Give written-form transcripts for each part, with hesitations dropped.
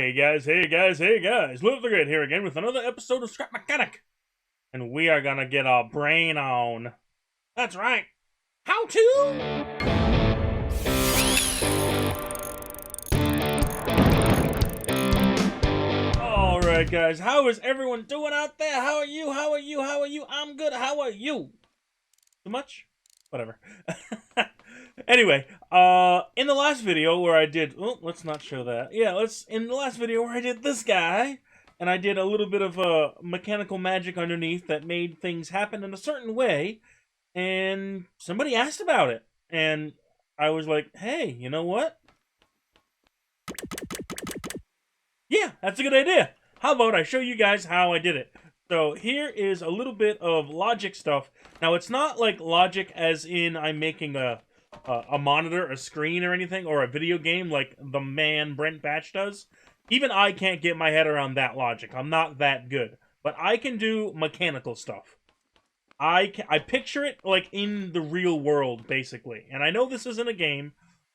Hey guys, hey guys, hey guys, Luap the Great here again with another episode of Scrap Mechanic. And we are gonna get our brain on. That's right. How to? Alright guys, how is everyone doing out there? How are you? How are you? How are you? I'm good. How are you? Too much? Whatever. Anyway, in the last video where I did, let's not show that. Yeah, in the last video where I did this guy, and I did a little bit of mechanical magic underneath that made things happen in a certain way, and somebody asked about it, and I was like, hey, you know what? Yeah, that's a good idea. How about I show you guys how I did it? So here is a little bit of logic stuff. Now it's not like logic as in I'm making a monitor, a screen or anything, or a video game like the man Brent Batch does. Even I can't get my head around that logic. I'm not that good. But I can do mechanical stuff. I picture it like in the real world, basically. And I know this isn't a game,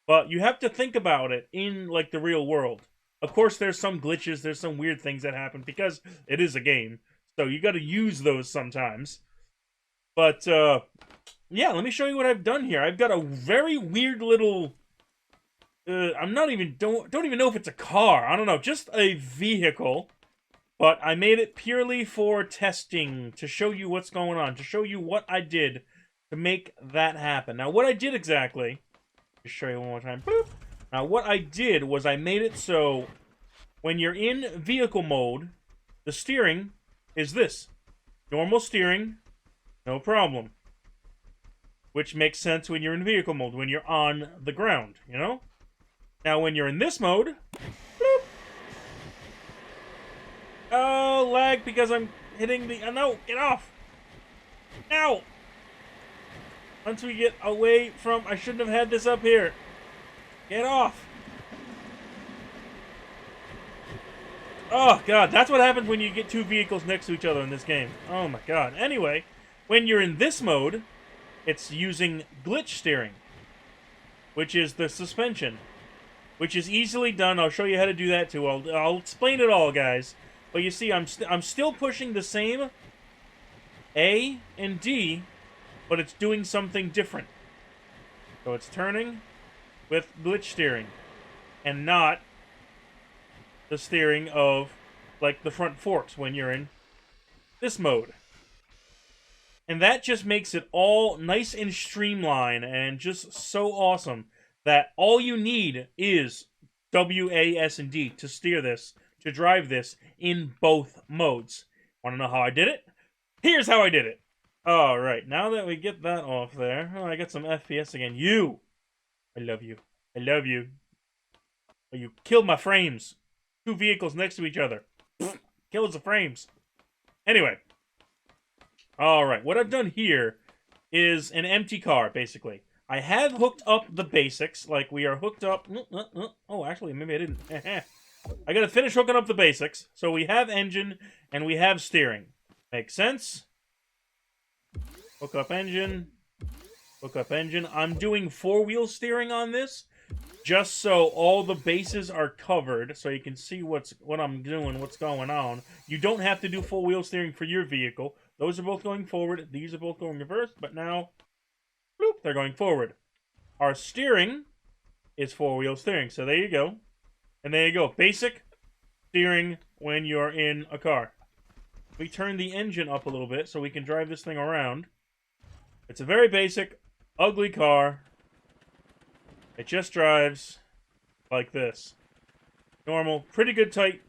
but you have to think about it in like the real world. Of course, there's some glitches, there's some weird things that happen because it is a game. So you gotta use those sometimes. But, yeah, let me show you what I've done here. I've got a very weird little... I'm not even... Don't even know if it's a car. I don't know. Just a vehicle. But I made it purely for testing. To show you what's going on. To show you what I did to make that happen. Now, what I did exactly... Just show you one more time. Boop. Now, what I did was I made it so... When you're in vehicle mode, the steering is this. Normal steering, no problem. Which makes sense when you're in vehicle mode, when you're on the ground, you know? Now, when you're in this mode... Bloop, oh, lag because I'm hitting the... no, get off! Now! Once we get away from... I shouldn't have had this up here. Get off! Oh, God, that's what happens when you get two vehicles next to each other in this game. Oh, my God. Anyway, when you're in this mode, it's using glitch steering, which is the suspension, which is easily done. I'll show you how to do that, too. I'll explain it all, guys. But you see, I'm still pushing the same A and D, but it's doing something different. So it's turning with glitch steering, and not the steering of, like, the front forks when you're in this mode. And that just makes it all nice and streamlined and just so awesome that all you need is WASD to steer this, to drive this in both modes. Want to know how I did it? Here's how I did it. Alright, now that we get that off there, oh, I got some FPS again. You! I love you. I love you. Oh, you killed my frames. Two vehicles next to each other. Kills the frames. Anyway. Alright, what I've done here is an empty car, basically. I have hooked up the basics, like we are hooked up... Oh, actually, maybe I didn't. I gotta finish hooking up the basics. So we have engine, and we have steering. Makes sense? Hook up engine. Hook up engine. I'm doing four-wheel steering on this, just so all the bases are covered, so you can see what I'm doing, what's going on. You don't have to do four-wheel steering for your vehicle. Those are both going forward. These are both going reverse, but now, bloop, they're going forward. Our steering is four-wheel steering, so there you go. And there you go. Basic steering when you're in a car. We turn the engine up a little bit so we can drive this thing around. It's a very basic, ugly car. It just drives like this. Normal, pretty good tight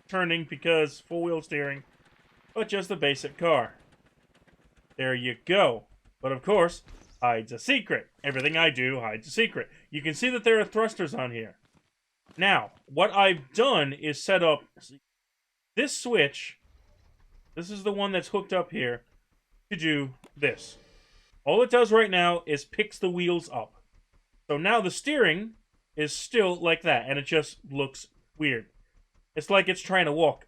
turning because four-wheel steering, but just a basic car. There you go. But of course, hides a secret. Everything I do hides a secret. You can see that there are thrusters on here. Now, what I've done is set up this switch. This is the one that's hooked up here to do this. All it does right now is picks the wheels up. So now the steering is still like that, and it just looks weird. It's like it's trying to walk.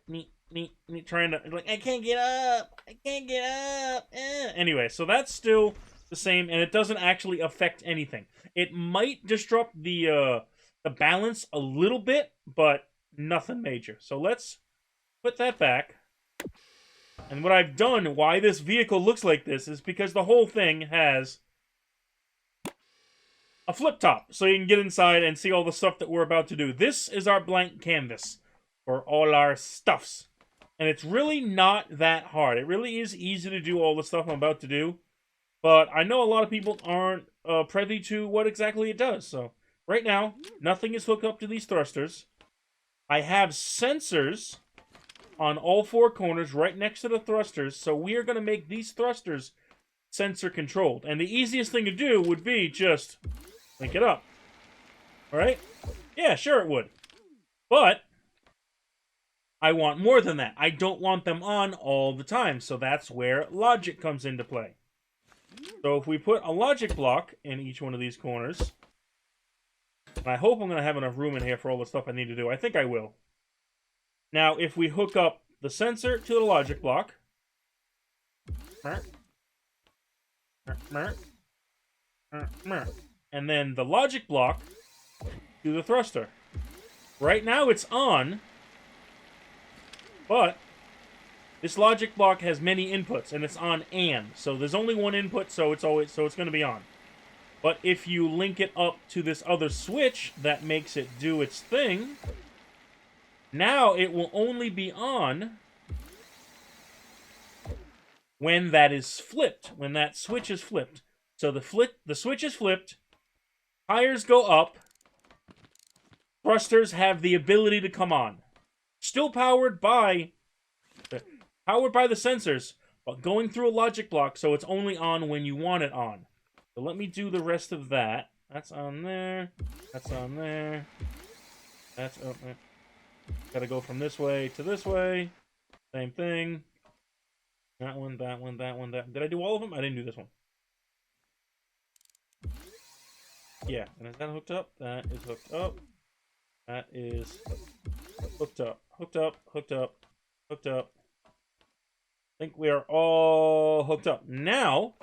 Trying to, like, I can't get up. I can't get up. Anyway, so that's still the same, and it doesn't actually affect anything. It might disrupt the the balance a little bit, but nothing major. So let's put that back. And what I've done, why this vehicle looks like this, is because the whole thing has a flip top, so you can get inside and see all the stuff that we're about to do. This is our blank canvas for all our stuffs. And it's really not that hard. It really is easy to do all the stuff I'm about to do. But I know a lot of people aren't privy to what exactly it does. So right now, nothing is hooked up to these thrusters. I have sensors on all four corners right next to the thrusters. So we are going to make these thrusters sensor controlled. And the easiest thing to do would be just link it up. Alright? Yeah, sure it would. But I want more than that. I don't want them on all the time. So that's where logic comes into play. So if we put a logic block in each one of these corners, and I hope I'm going to have enough room in here for all the stuff I need to do. I think I will. Now, if we hook up the sensor to the logic block, and then the logic block to the thruster. Right now it's on, but this logic block has many inputs, and it's on and. So there's only one input, so it's going to be on. But if you link it up to this other switch that makes it do its thing, now it will only be on when that is flipped, when that switch is flipped. So the switch is flipped, tires go up, thrusters have the ability to come on. Still powered by the sensors, but going through a logic block, so it's only on when you want it on. So let me do the rest of that. That's on there. That's on there. That's up there. Gotta go from this way to this way. Same thing. That one, that one, that one, that. Did I do all of them? I didn't do this one. Yeah, and is that hooked up? That is hooked up. That is hooked up. Hooked up, hooked up, hooked up. I think we are all hooked up. Now,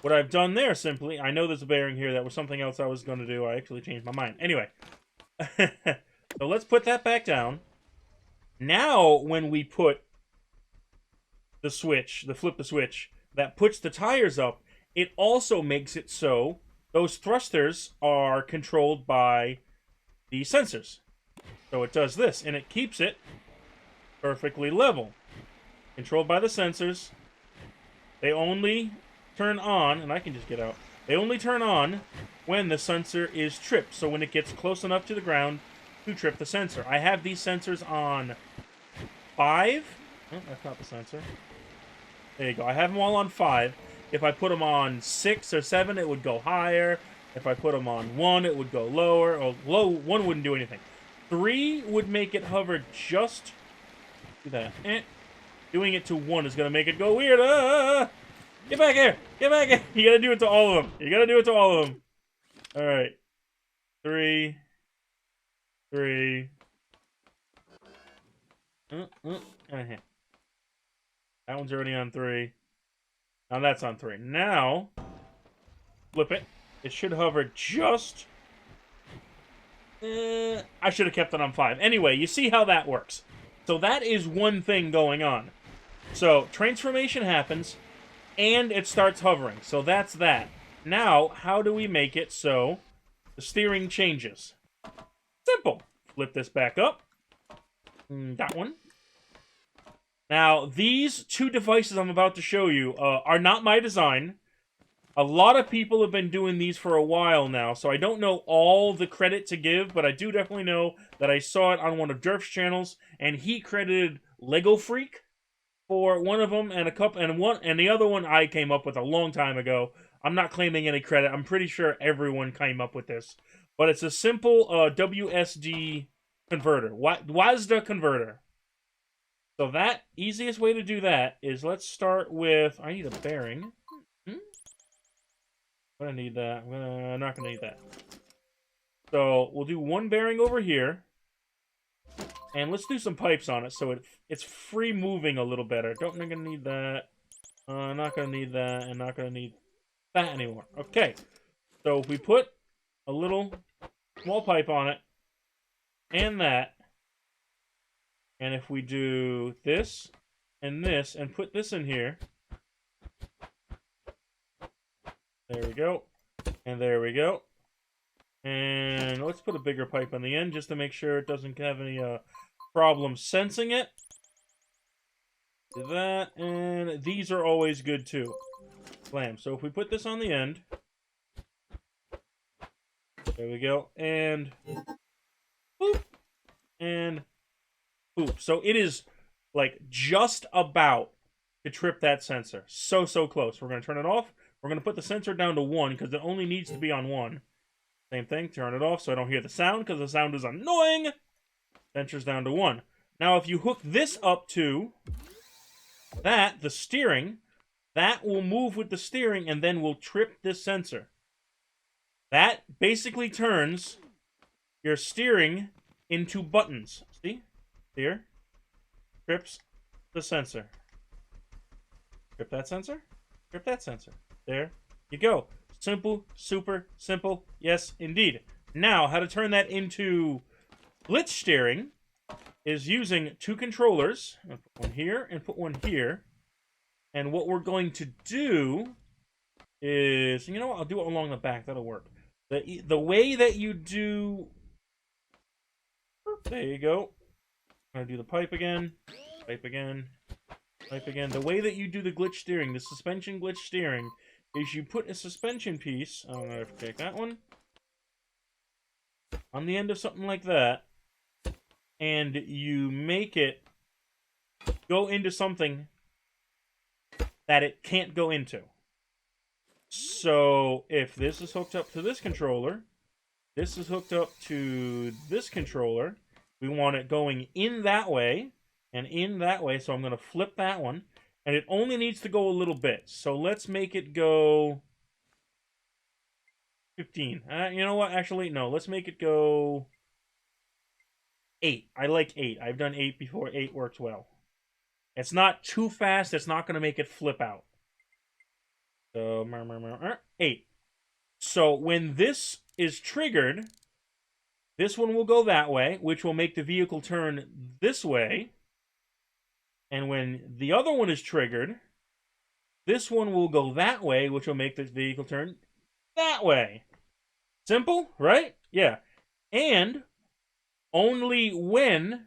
what I've done there simply, I know there's a bearing here. That was something else I was going to do. I actually changed my mind. Anyway, so let's put that back down. Now, when we put the switch, flip the switch, that puts the tires up, it also makes it so those thrusters are controlled by the sensors. So it does this, and it keeps it perfectly level. Controlled by the sensors. They only turn on, and I can just get out. They only turn on when the sensor is tripped. So when it gets close enough to the ground to trip the sensor. I have these sensors on 5. Oh, that's not the sensor. There you go. I have them all on 5. If I put them on 6 or 7, it would go higher. If I put them on 1, it would go lower. Or 1 wouldn't do anything. 3 would make it hover just... Do that. Doing it to 1 is going to make it go weird. Get back here! Get back here! You gotta do it to all of them. You gotta do it to all of them. Alright. 3. 3. That one's already on 3. Now that's on 3. Now, flip it. It should hover just... I should have kept it on 5. Anyway, you see how that works. So that is one thing going on. So, transformation happens, and it starts hovering. So that's that. Now, how do we make it so the steering changes? Simple. Flip this back up. That one. Now, these 2 devices I'm about to show you are not my design. A lot of people have been doing these for a while now, so I don't know all the credit to give, but I do definitely know that I saw it on one of Durf's channels, and he credited Lego Freak for one of them, and the other one I came up with a long time ago. I'm not claiming any credit. I'm pretty sure everyone came up with this, but it's a simple WSD converter, WASD converter. So that easiest way to do that is let's start with. I need a bearing. I'm gonna need that. I'm not gonna need that. So we'll do 1 bearing over here. And let's do some pipes on it so it's free moving a little better. Not gonna need that. Not gonna need that, and not gonna need that anymore. Okay. So if we put a little small pipe on it, and that, and if we do this, and put this in here, there we go, and there we go. And let's put a bigger pipe on the end just to make sure it doesn't have any problem sensing it. Do that, and these are always good too. Blam. So if we put this on the end, there we go, and boop, and boop. So it is like just about to trip that sensor. So close. We're going to turn it off. We're going to put the sensor down to 1 because it only needs to be on 1. Same thing, turn it off so I don't hear the sound because the sound is annoying. Sensor's down to 1. Now if you hook this up to that, the steering, that will move with the steering and then will trip this sensor. That basically turns your steering into buttons. See? Here. Trips the sensor. Trip that sensor. Trip that sensor. There you go. Simple, super simple. Yes, indeed. Now, how to turn that into glitch steering is using 2 controllers. I'll put one here and put one here. And what we're going to do is, you know what? I'll do it along the back. That'll work. The way that you do... There you go. I'm going to do the pipe again. Pipe again. Pipe again. The way that you do the glitch steering, the suspension glitch steering, is you put a suspension piece, I'm going to take that one, on the end of something like that, and you make it go into something that it can't go into. So, if this is hooked up to this controller, this is hooked up to this controller, we want it going in that way, and in that way, so I'm going to flip that one, and it only needs to go a little bit. So let's make it go 15. You know what? Actually, no. Let's make it go 8. I like 8. I've done 8 before. 8 works well. It's not too fast. It's not going to make it flip out. So, 8. So when this is triggered, this one will go that way, which will make the vehicle turn this way. And when the other one is triggered, this one will go that way, which will make the vehicle turn that way. Simple, right? Yeah. And only when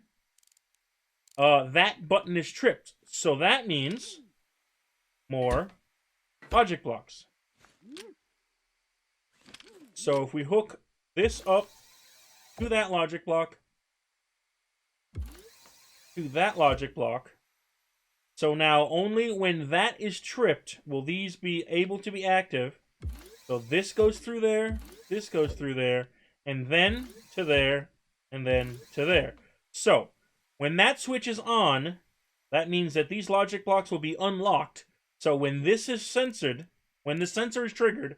that button is tripped. So that means more logic blocks. So if we hook this up to that logic block, to that logic block, so now only when that is tripped will these be able to be active. So this goes through there, this goes through there, and then to there, and then to there. So when that switch is on, that means that these logic blocks will be unlocked. So when this is censored, when the sensor is triggered,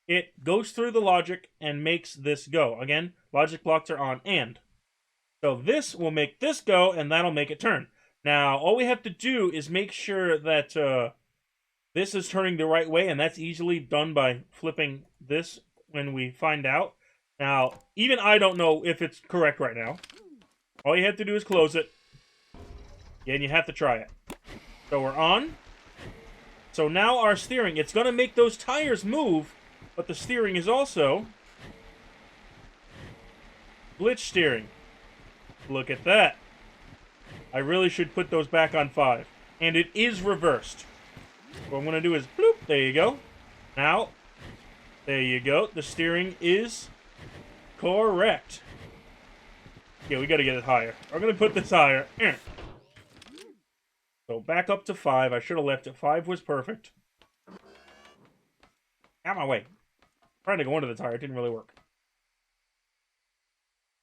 it goes through the logic and makes this go. Again, logic blocks are on and. So this will make this go, and that'll make it turn. Now, all we have to do is make sure that this is turning the right way, and that's easily done by flipping this when we find out. Now, even I don't know if it's correct right now. All you have to do is close it, and you have to try it. So we're on. So now our steering, it's going to make those tires move, but the steering is also glitch steering. Look at that. I really should put those back on 5. And it is reversed. What I'm going to do is, bloop, there you go. Now, there you go. The steering is correct. Yeah, we got to get it higher. I'm going to put this higher. So back up to 5. I should have left it. 5 was perfect. Out of my way. Trying to go under the tire. It didn't really work.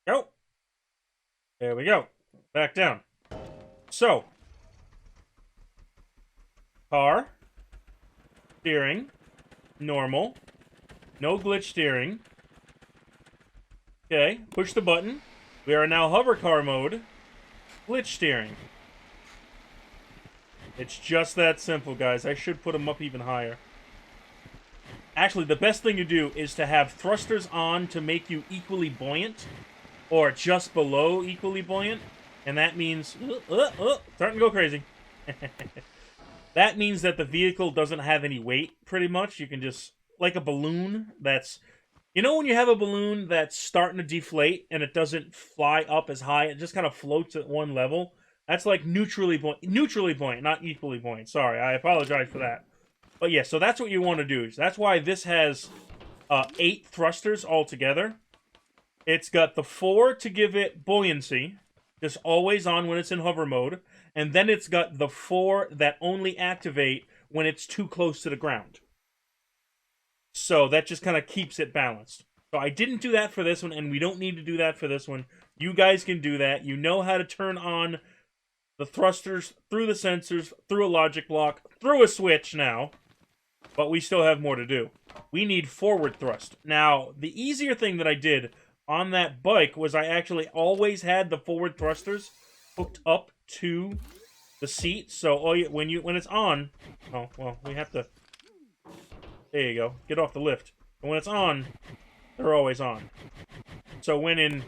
Go. There we go. Back down. So, car, steering, normal, no glitch steering. Okay, push the button. We are now hover car mode, glitch steering. It's just that simple, guys. I should put them up even higher. Actually, the best thing to do is to have thrusters on to make you equally buoyant. or just below equally buoyant, and that means starting to go crazy. That means that the vehicle doesn't have any weight, pretty much. You can just, like a balloon that's, you know when you have a balloon that's starting to deflate and it doesn't fly up as high, it just kind of floats at one level? That's like neutrally buoyant, not equally buoyant. Sorry, I apologize for that. But yeah, so that's what you want to do. That's why this has 8 thrusters altogether. It's got the 4 to give it buoyancy, just always on when it's in hover mode, and then it's got the 4 that only activate when it's too close to the ground. So that just kind of keeps it balanced. So I didn't do that for this one, and we don't need to do that for this one. You guys can do that. You know how to turn on the thrusters through the sensors, through a logic block, through a switch now. But we still have more to do. We need forward thrust. Now, the easier thing that I did on that bike was I actually always had the forward thrusters hooked up to the seat. So when it's on, oh well, we have to. There you go. Get off the lift. And when it's on, they're always on. So when in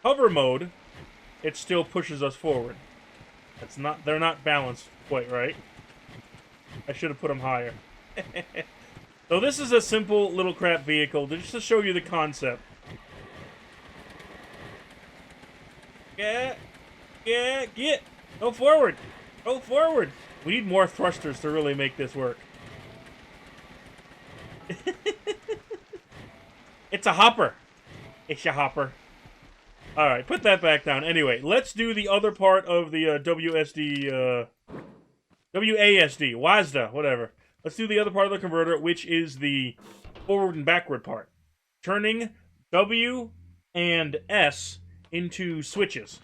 hover mode, it still pushes us forward. They're not balanced quite right. I should have put them higher. So this is a simple little crap vehicle just to show you the concept. Get. Go forward. Go forward. We need more thrusters to really make this work. It's a hopper. It's a hopper. Alright, put that back down. Anyway, let's do the other part of the WSD, WASD, WASD, whatever. Let's do the other part of the converter, which is the forward and backward part. Turning W and S into switches.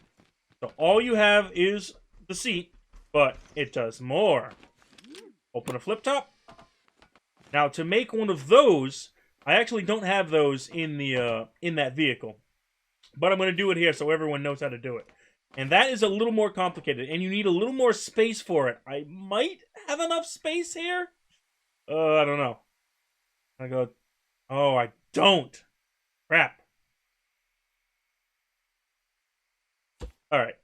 So all you have is the seat, but it does more. Open a flip top. Now, to make one of those, I actually don't have those in the in that vehicle. But I'm going to do it here so everyone knows how to do it. And that is a little more complicated, and you need a little more space for it. I might have enough space here? I don't know. I go, oh, I don't. Crap. Alright.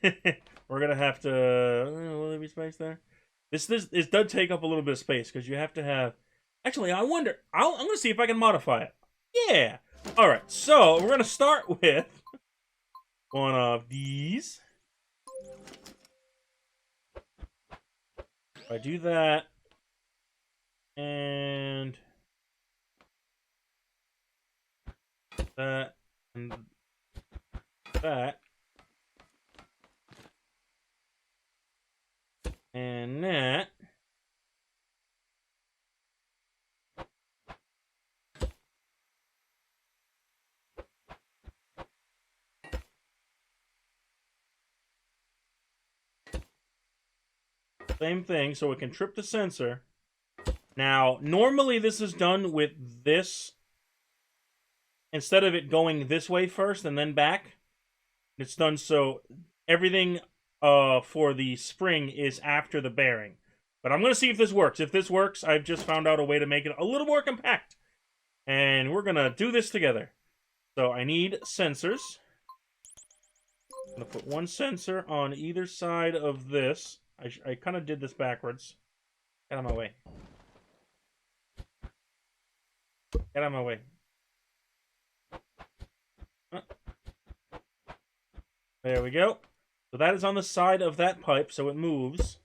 We're going to have to... will there be space there? This does take up a little bit of space, because you have to have... Actually, I wonder... I'm going to see if I can modify it. Yeah! Alright, so we're going to start with one of these. If I do that, and that, and that, and that, same thing, so it can trip the sensor. Now, normally this is done with this, instead of it going this way first and then back. It's done so everything for the spring is after the bearing. But I'm going to see if this works. If this works, I've just found out a way to make it a little more compact. And we're going to do this together. So I need sensors. I'm going to put one sensor on either side of this. I kind of did this backwards. Get out of my way. Get out of my way. There we go. So that is on the side of that pipe, so it moves.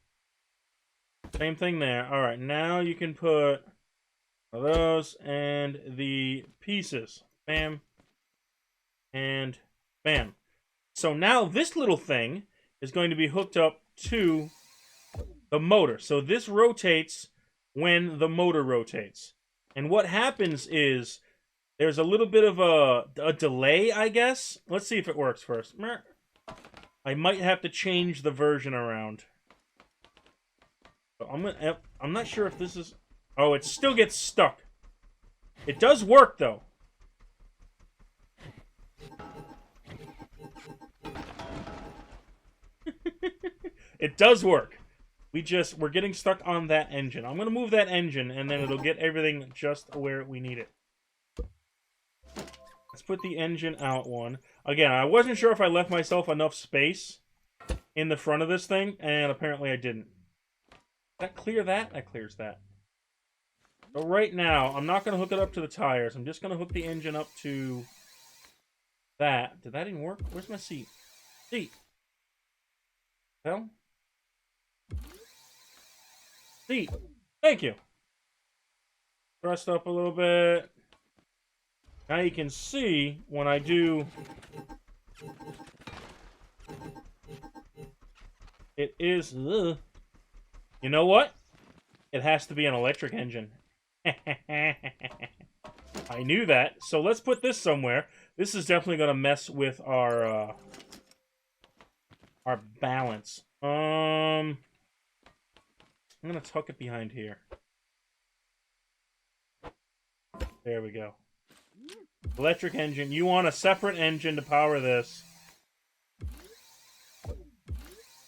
Same thing there. Alright, now you can put one of those and the pieces. Bam. And bam. So now this little thing is going to be hooked up to the motor. So this rotates when the motor rotates. And what happens is there's a little bit of a delay, I guess. Let's see if it works first. I might have to change the version around. But I'm not sure if this is... Oh, it still gets stuck. It does work, though. It does work. We're getting stuck on that engine. I'm going to move that engine, and then it'll get everything just where we need it. Let's put the engine out one. Again, I wasn't sure if I left myself enough space in the front of this thing, and apparently I didn't. That clear that? That clears that. So right now, I'm not going to hook it up to the tires. I'm just going to hook the engine up to that. Did that even work? Where's my seat? Seat. Hell? Seat. Thank you. Thrust up a little bit. Now you can see when I do... It is... Ugh. You know what? It has to be an electric engine. I knew that. So let's put this somewhere. This is definitely going to mess with our balance. I'm going to tuck it behind here. There we go. Electric engine. You want a separate engine to power this.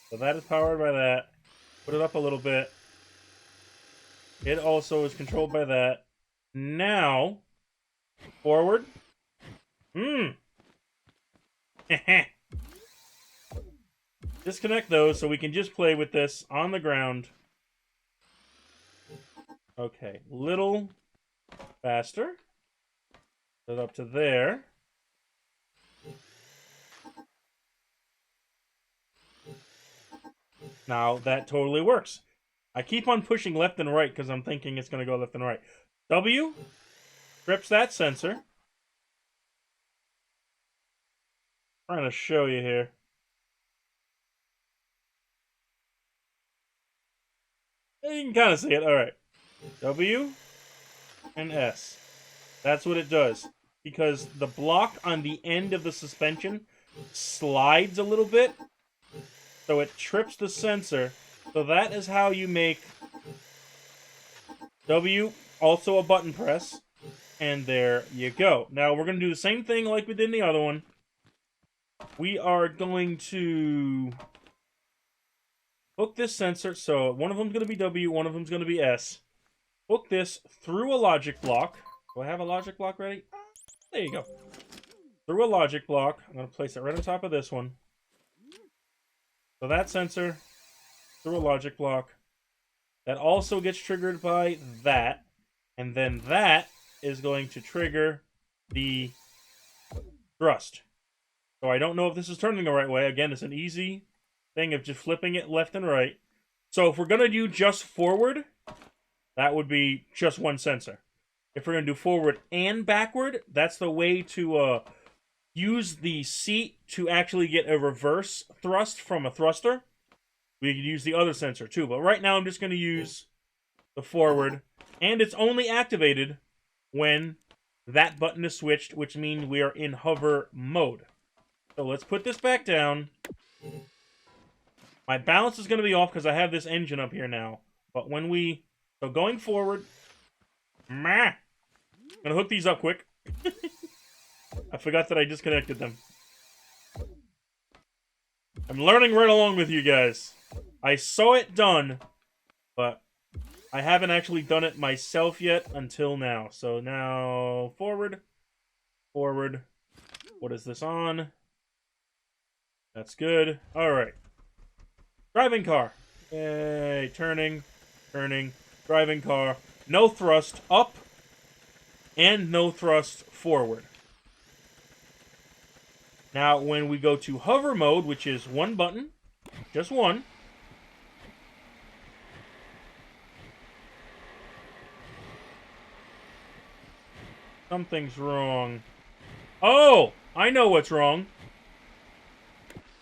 So that is powered by that. Put it up a little bit. It also is controlled by that. Now, forward. Disconnect those so we can just play with this on the ground. Okay, little faster. Put it up to there. Now, that totally works. I keep on pushing left and right because I'm thinking it's going to go left and right. W trips that sensor. Trying to show you here. You can kind of see it. All right. W and S. That's what it does. Because the block on the end of the suspension slides a little bit. So it trips the sensor. So that is how you make W also a button press. And there you go. Now we're going to do the same thing like we did in the other one. We are going to hook this sensor. So one of them is going to be W, one of them is going to be S. Hook this through a logic block. Do I have a logic block ready? There you go. Through a logic block. I'm going to place it right on top of this one. So that sensor through a logic block. That also gets triggered by that. And then that is going to trigger the thrust. So I don't know if this is turning the right way. Again, it's an easy thing of just flipping it left and right. So if we're going to do just forward, that would be just one sensor. If we're going to do forward and backward, that's the way to use the seat to actually get a reverse thrust from a thruster. We could use the other sensor too. But right now I'm just going to use the forward. And it's only activated when that button is switched, which means we are in hover mode. So let's put this back down. My balance is going to be off because I have this engine up here now. But when we... So going forward... I'm going to hook these up quick. I forgot that I disconnected them. I'm learning right along with you guys. I saw it done, but I haven't actually done it myself yet until now. So now, forward, forward. What is this on? That's good. All right. Driving car. Yay. Turning, turning, driving car. No thrust up and no thrust forward. Now, when we go to hover mode, which is one button, just one. Something's wrong. Oh, I know what's wrong.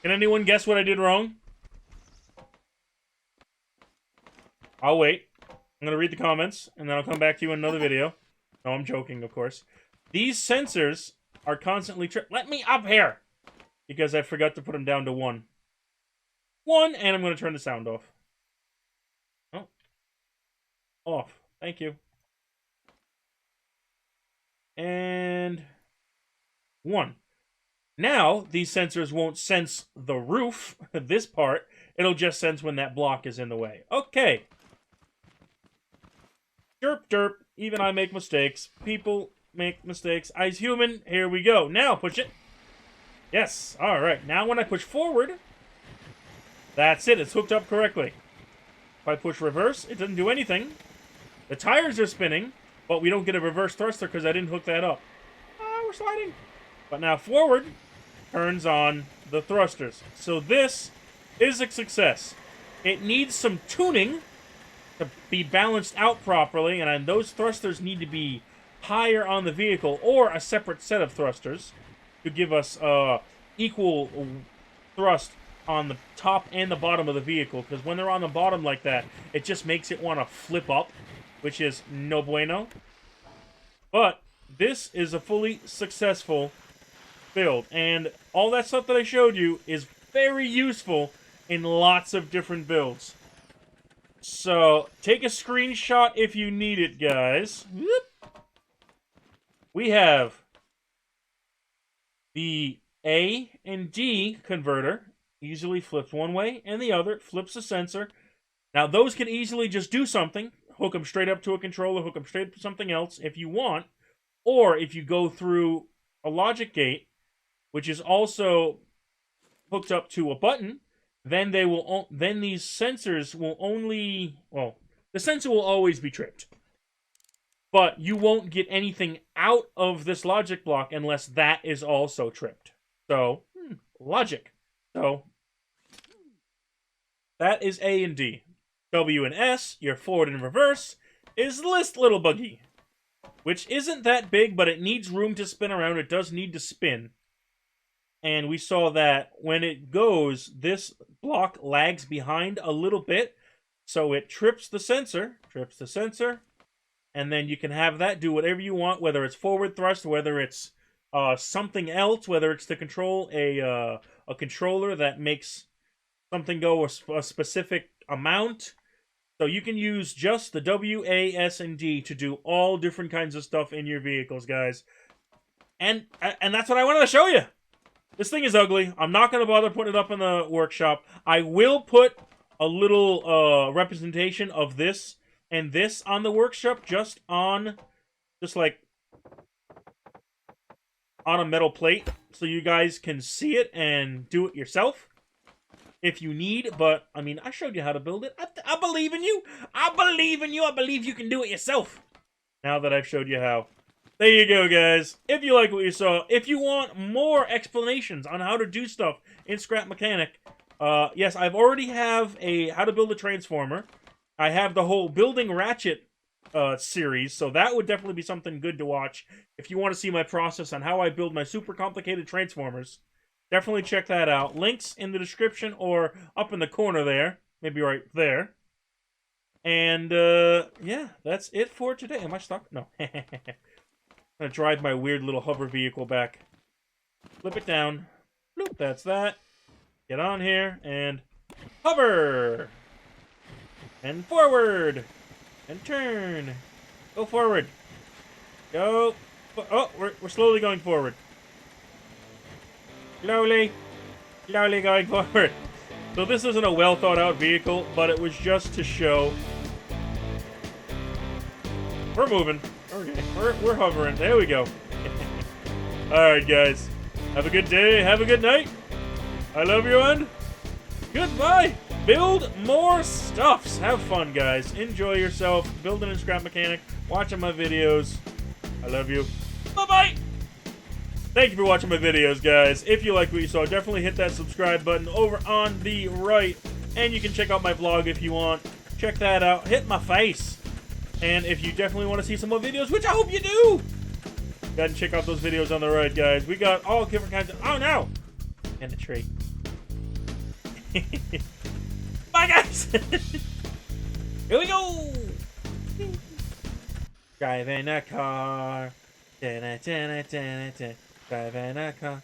Can anyone guess what I did wrong? I'll wait. I'm going to read the comments, and then I'll come back to you in another video. No, I'm joking, of course. These sensors are constantly let me up here! Because I forgot to put them down to one. One, and I'm going to turn the sound off. Oh. Off. Thank you. And... one. Now, these sensors won't sense the roof, this part. It'll just sense when that block is in the way. Okay. Derp, derp. Even I make mistakes. People, make mistakes. I's human. Here we go. Now push it. Yes. All right. Now when I push forward, that's it. It's hooked up correctly. If I push reverse, it doesn't do anything. The tires are spinning, but we don't get a reverse thruster because I didn't hook that up. Ah, we're sliding. But now forward turns on the thrusters. So this is a success. It needs some tuning to be balanced out properly, and those thrusters need to be higher on the vehicle or a separate set of thrusters to give us equal thrust on the top and the bottom of the vehicle, because when they're on the bottom like that, it just makes it want to flip up, which is no bueno. But this is a fully successful build, and all that stuff that I showed you is very useful in lots of different builds. So take a screenshot if you need it, guys. We have the A and D converter, easily flips one way, and the other flips the sensor. Now, those can easily just do something. Hook them straight up to a controller, hook them straight up to something else if you want. Or if you go through a logic gate, which is also hooked up to a button, then these sensors will only, well, the sensor will always be tripped. But you won't get anything out of this logic block unless that is also tripped. So, logic. So, that is A and D. W and S, your forward and reverse, is this little buggy, which isn't that big, but it needs room to spin around. It does need to spin. And we saw that when it goes, this block lags behind a little bit, so it trips the sensor, and then you can have that do whatever you want, whether it's forward thrust, whether it's something else, whether it's to control a controller that makes something go a specific amount. So you can use just the W, A, S, and D to do all different kinds of stuff in your vehicles, guys. And that's what I wanted to show you. This thing is ugly. I'm not going to bother putting it up in the workshop. I will put a little representation of this and this on the workshop, just like on a metal plate, so you guys can see it and do it yourself if you need. But I mean, I showed you how to build it. I believe in you. I believe in you. I believe you can do it yourself. Now that I've showed you how. There you go, guys. If you like what you saw, if you want more explanations on how to do stuff in Scrap Mechanic, yes, I've already have a how to build a transformer. I have the whole building Ratchet series, so that would definitely be something good to watch if you want to see my process on how I build my super complicated transformers. Definitely check that out. Links in the description or up in the corner there, maybe right there. And yeah, that's it for today. Am I stuck? No. I'm gonna drive my weird little hover vehicle back. Flip it down. Bloop, that's that. Get on here and hover. And forward. And turn. Go forward. Go. Oh, we're slowly going forward. Slowly going forward. So this isn't a well thought out vehicle, but it was just to show. We're moving. Okay, we're hovering. There we go. Alright, guys. Have a good day. Have a good night. I love you, and goodbye. Build more stuffs. Have fun, guys. Enjoy yourself. Building in Scrap Mechanic. Watching my videos. I love you. Bye-bye. Thank you for watching my videos, guys. If you like what you saw, definitely hit that subscribe button over on the right. And you can check out my vlog if you want. Check that out. Hit my face. And if you definitely want to see some more videos, which I hope you do, go ahead and check out those videos on the right, guys. We got all different kinds of... Oh, no! And a tree. Bye, guys! Here we go! Driving a car. Driving a car.